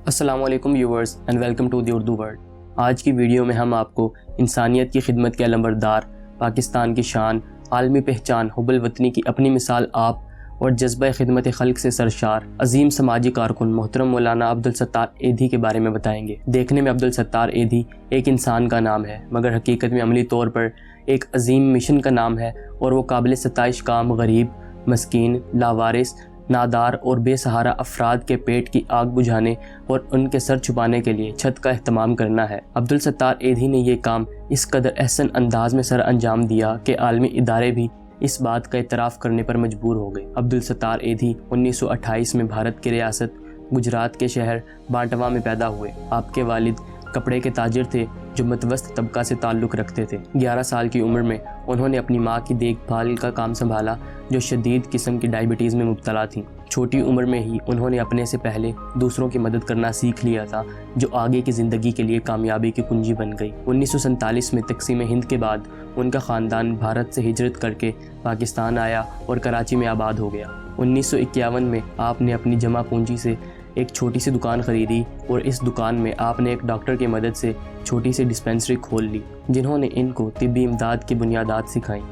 السلام علیکم viewers and welcome to the Urdu world. آج کی ویڈیو میں ہم آپ کو انسانیت کی خدمت کے علمبردار، پاکستان کی شان، عالمی پہچان، حب الوطنی کی اپنی مثال آپ اور جذبہ خدمت خلق سے سرشار عظیم سماجی کارکن محترم مولانا عبدالستار ایدھی کے بارے میں بتائیں گے۔ دیکھنے میں عبدالستار ایدھی ایک انسان کا نام ہے، مگر حقیقت میں عملی طور پر ایک عظیم مشن کا نام ہے، اور وہ قابل ستائش کام غریب، مسکین، لاوارث، نادار اور بے سہارا افراد کے پیٹ کی آگ بجھانے اور ان کے سر چھپانے کے لیے چھت کا اہتمام کرنا ہے۔ عبدالستار ایدھی نے یہ کام اس قدر احسن انداز میں سر انجام دیا کہ عالمی ادارے بھی اس بات کا اعتراف کرنے پر مجبور ہو گئے۔ عبدالستار ایدھی 1928 میں بھارت کی ریاست گجرات کے شہر بانٹوا میں پیدا ہوئے۔ آپ کے والد کپڑے کے تاجر تھے جو متوسط طبقہ سے تعلق رکھتے تھے۔ 11 سال کی عمر میں انہوں نے اپنی ماں کی دیکھ بھال کا کام سنبھالا جو شدید قسم کی ڈائبٹیز میں مبتلا تھیں۔ چھوٹی عمر میں ہی انہوں نے اپنے سے پہلے دوسروں کی مدد کرنا سیکھ لیا تھا، جو آگے کی زندگی کے لیے کامیابی کی کنجی بن گئی۔ 1947 میں تقسیم ہند کے بعد ان کا خاندان بھارت سے ہجرت کر کے پاکستان آیا اور کراچی میں آباد ہو گیا۔ 1951 میں آپ نے اپنی جمع پونجی سے ایک چھوٹی سی دکان خریدی اور اس دکان میں آپ نے ایک ڈاکٹر کی مدد سے چھوٹی سی ڈسپینسری کھول لی، جنہوں نے ان کو طبی امداد کی بنیادات سکھائیں۔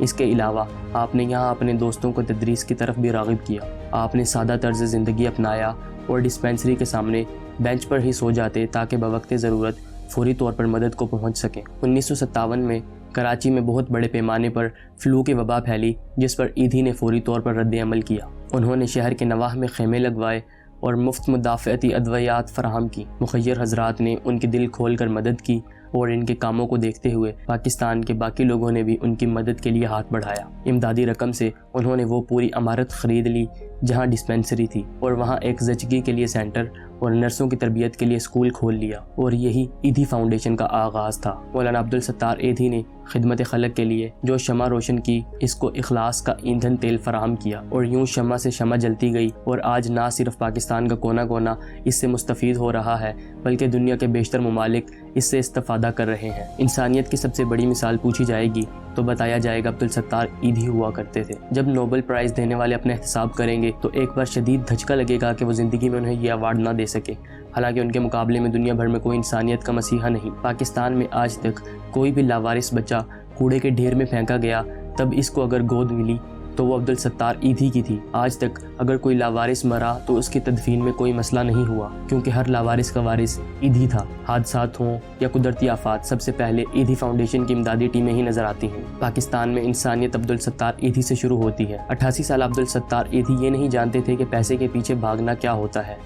اس کے علاوہ آپ نے یہاں اپنے دوستوں کو تدریس کی طرف بھی راغب کیا۔ آپ نے سادہ طرز زندگی اپنایا اور ڈسپینسری کے سامنے بینچ پر ہی سو جاتے تاکہ بوقت ضرورت فوری طور پر مدد کو پہنچ سکیں۔ 1957 میں کراچی میں بہت بڑے پیمانے پر فلو کی وبا پھیلی، جس پر ایدھی نے فوری طور پر رد عمل کیا۔ انہوں نے شہر کے نواح میں خیمے لگوائے اور مفت مدافعتی ادویات فراہم کی۔ مخیر حضرات نے ان کی دل کھول کر مدد کی اور ان کے کاموں کو دیکھتے ہوئے پاکستان کے باقی لوگوں نے بھی ان کی مدد کے لیے ہاتھ بڑھایا۔ امدادی رقم سے انہوں نے وہ پوری عمارت خرید لی جہاں ڈسپینسری تھی، اور وہاں ایک زچگی کے لیے سینٹر اور نرسوں کی تربیت کے لیے اسکول کھول لیا، اور یہی ایدھی فاؤنڈیشن کا آغاز تھا۔ مولانا عبدالستار ایدھی نے خدمت خلق کے لیے جو شمع روشن کی، اس کو اخلاص کا ایندھن تیل فراہم کیا، اور یوں شمع سے شمع جلتی گئی، اور آج نہ صرف پاکستان کا کونا کونا اس سے مستفید ہو رہا ہے، بلکہ دنیا کے بیشتر ممالک اس سے استفادہ کر رہے ہیں۔ انسانیت کی سب سے بڑی مثال پوچھی جائے گی تو بتایا جائے گا عبدالستار ایدھی ہوا کرتے تھے۔ جب نوبل پرائز دینے والے اپنا احتساب کریں گے تو ایک بار شدید دھچکا لگے گا کہ وہ زندگی میں انہیں یہ ایوارڈ نہ دے سکے، حالانکہ ان کے مقابلے میں دنیا بھر میں کوئی انسانیت کا مسیحا نہیں۔ پاکستان میں آج تک کوئی بھی لاوارث بچہ کوڑے کے ڈھیر میں پھینکا گیا تب اس کو اگر گود ملی تو وہ عبدالستار ایدھی کی تھی۔ آج تک اگر کوئی لاوارث مرا تو اس کی تدفین میں کوئی مسئلہ نہیں ہوا، کیونکہ ہر لاوارث کا وارث ایدھی تھا۔ حادثات ہوں یا قدرتی آفات، سب سے پہلے ایدھی فاؤنڈیشن کی امدادی ٹیمیں ہی نظر آتی ہیں۔ پاکستان میں انسانیت عبدالستار ایدھی سے شروع ہوتی ہے۔ 88 سال عبدالستار ایدھی یہ نہیں جانتے تھے کہ پیسے کے پیچھے بھاگنا کیا ہوتا ہے۔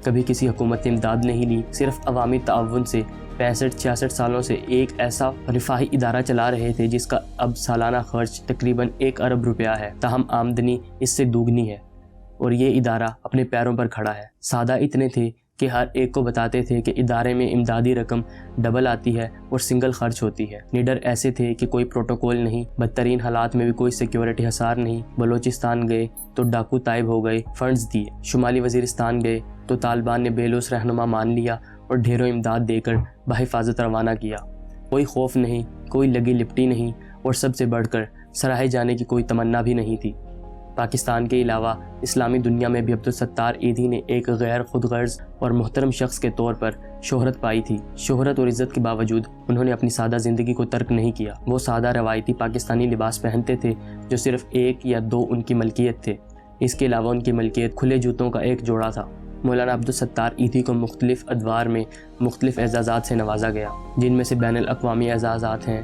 کبھی کسی حکومت نے امداد نہیں لی، صرف عوامی تعاون سے 65-66 سالوں سے ایک ایسا رفاہی ادارہ چلا رہے تھے جس کا اب سالانہ خرچ تقریباً 1 ارب روپیہ ہے، تاہم آمدنی اس سے دوگنی ہے، اور یہ ادارہ اپنے پیروں پر کھڑا ہے۔ سادہ اتنے تھے کہ ہر ایک کو بتاتے تھے کہ ادارے میں امدادی رقم ڈبل آتی ہے اور سنگل خرچ ہوتی ہے۔ نڈر ایسے تھے کہ کوئی پروٹوکول نہیں، بدترین حالات میں بھی کوئی سیکیورٹی حصار نہیں۔ بلوچستان گئے تو ڈاکو طائب ہو گئے، فنڈز دیے۔ شمالی وزیرستان گئے تو طالبان نے بیلوس رہنما مان لیا اور ڈھیروں امداد دے کر بحفاظت روانہ کیا۔ کوئی خوف نہیں، کوئی لگی لپٹی نہیں، اور سب سے بڑھ کر سراہے جانے کی کوئی تمنا بھی نہیں تھی۔ پاکستان کے علاوہ اسلامی دنیا میں بھی عبدالستار ایدھی نے ایک غیر خود غرض اور محترم شخص کے طور پر شہرت پائی تھی۔ شہرت اور عزت کے باوجود انہوں نے اپنی سادہ زندگی کو ترک نہیں کیا۔ وہ سادہ روایتی پاکستانی لباس پہنتے تھے جو صرف 1 یا 2 ان کی ملکیت تھے۔ اس کے علاوہ ان کی ملکیت کھلے جوتوں کا ایک جوڑا تھا۔ مولانا عبدالستار ایدھی کو مختلف ادوار میں مختلف اعزازات سے نوازا گیا، جن میں سے بین الاقوامی اعزازات ہیں۔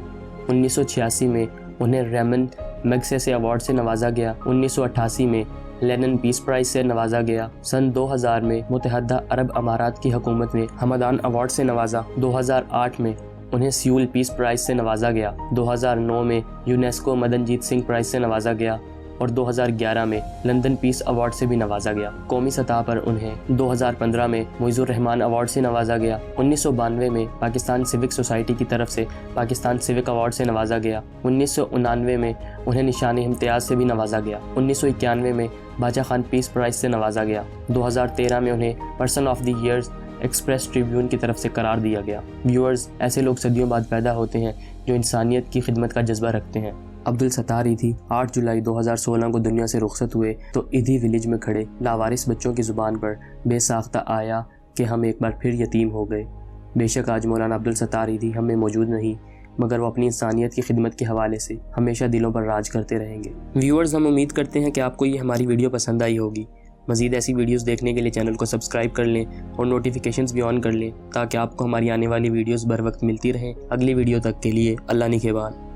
1986 میں انہیں ریمن میگسیسے ایوارڈ سے نوازا گیا۔ 1988 میں لینن پیس پرائز سے نوازا گیا۔ سن 2000 میں متحدہ عرب امارات کی حکومت نے حمدان ایوارڈ سے نوازا۔ 2008 میں انہیں سیول پیس پرائز سے نوازا گیا۔ 2009 میں یونیسکو مدن جیت سنگھ پرائز سے نوازا گیا، اور 2011 میں لندن پیس ایوارڈ سے بھی نوازا گیا۔ قومی سطح پر انہیں 2015 میں معز الرحمان ایوارڈ سے نوازا گیا۔ 1992 میں پاکستان سیوک سوسائٹی کی طرف سے پاکستان سیوک ایوارڈ سے نوازا گیا۔ 1999 میں انہیں نشان امتیاز سے بھی نوازا گیا۔ 1991 میں باچا خان پیس پرائز سے نوازا گیا۔ 2013 میں انہیں person of the year Express Tribune کی طرف سے قرار دیا گیا۔ ویورز، ایسے لوگ صدیوں بعد پیدا ہوتے ہیں جو انسانیت کی خدمت کا جذبہ رکھتے ہیں۔ عبدالستار ایدھی 8 جولائی 2016 کو دنیا سے رخصت ہوئے تو ایدھی ولیج میں کھڑے لاوارث بچوں کی زبان پر بے ساختہ آیا کہ ہم ایک بار پھر یتیم ہو گئے۔ بے شک آج مولانا عبدالستار ایدھی ہم میں موجود نہیں، مگر وہ اپنی انسانیت کی خدمت کے حوالے سے ہمیشہ دلوں پر راج کرتے رہیں گے۔ ویورز، ہم امید کرتے ہیں کہ آپ کو یہ ہماری ویڈیو پسند آئی ہوگی۔ مزید ایسی ویڈیوز دیکھنے کے لیے چینل کو سبسکرائب کر لیں اور نوٹیفیکیشنز بھی آن کر لیں تاکہ آپ کو ہماری آنے والی ویڈیوز بر وقت ملتی رہیں۔ اگلی ویڈیو تک کے لیے اللہ نگہبان۔